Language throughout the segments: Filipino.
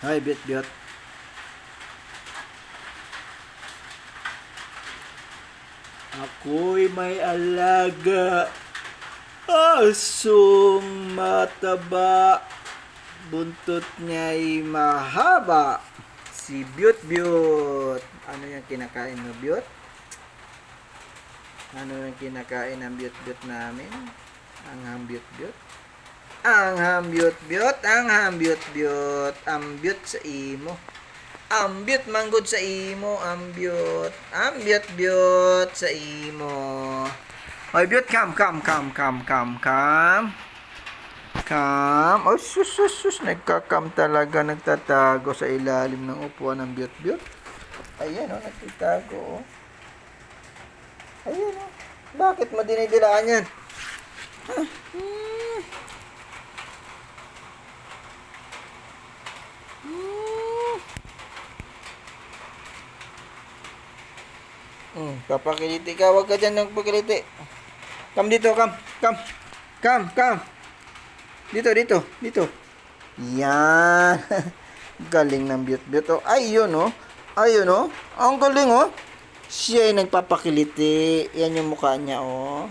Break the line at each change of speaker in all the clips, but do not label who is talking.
Hi, Bit. Ako'y may alaga. Asong mataba. Buntot niya'y mahaba. Si Byut. Ano yung kinakain mo, Byut? Ano yung kinakain ng Byut namin? Ang hambyut-byut? Ang hambyut-byut, ang hambyut-byut. Ambyut sa imo. Ambyut manggod sa imo, ambyut. Ambyut-byut sa imo. Oy, Byut, come. Come. Oh, sus. Nagka-come talaga. Nagtatago sa ilalim ng upuan ng Byut. Ayan, oh, nagtatago, oh. Ayan, oh. Bakit mo dinidilaan yan? Huh? Papakiliti ka. Huwag ka dyan ng pakiliti. Come dito, come. Dito. Yan. Galing ng Byut. Oh. Ayun, oh. Ang galing, oh. Siya ay nagpapakiliti. Yan yung mukha niya, oh.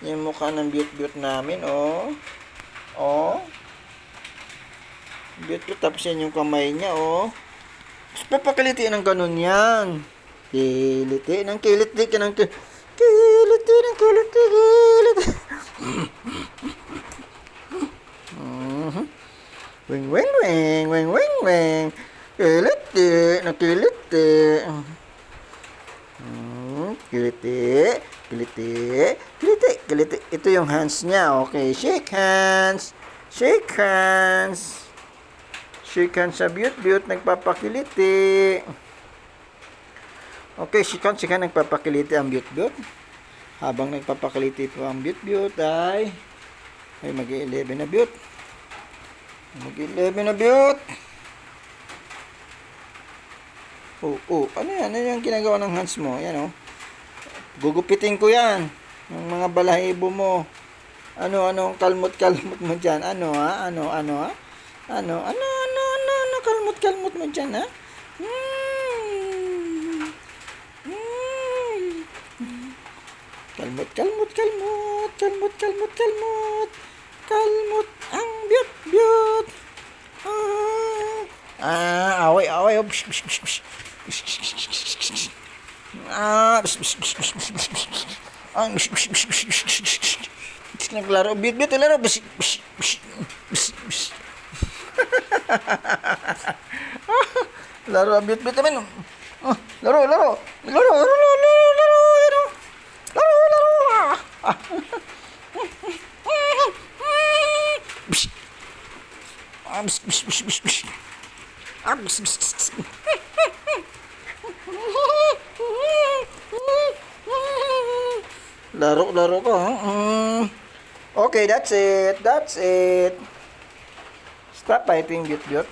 Yung mukha ng Byut namin, oh. Oh. Byut. Tapos yan yung kamay niya, oh. Papakiliti ng ganun yan. Kiliti ng kiliti. Wing. Kiliti ng kiliti. Kiliti. Ito yung hands niya. Okay, shake hands. Shake hands sa Byut. Nagpapakiliti. Okay, sikan nagpapakiliti ang Byut. Habang nagpapakiliti po ang Byut ay mag-11 na Byut. Ano yan? Ano yung ginagawa ng hands mo? Yan, oh. Gugupitin ko yan. Yung mga balahibo mo. Ano ang kalmot mo dyan? Ano, kalmot mo dyan, ha? Kalmot ang Byut. Away. Naglaro Byut laro. Laro Byut naman. Laro. Laro ko. Okay, that's it. Stop fighting, Byut.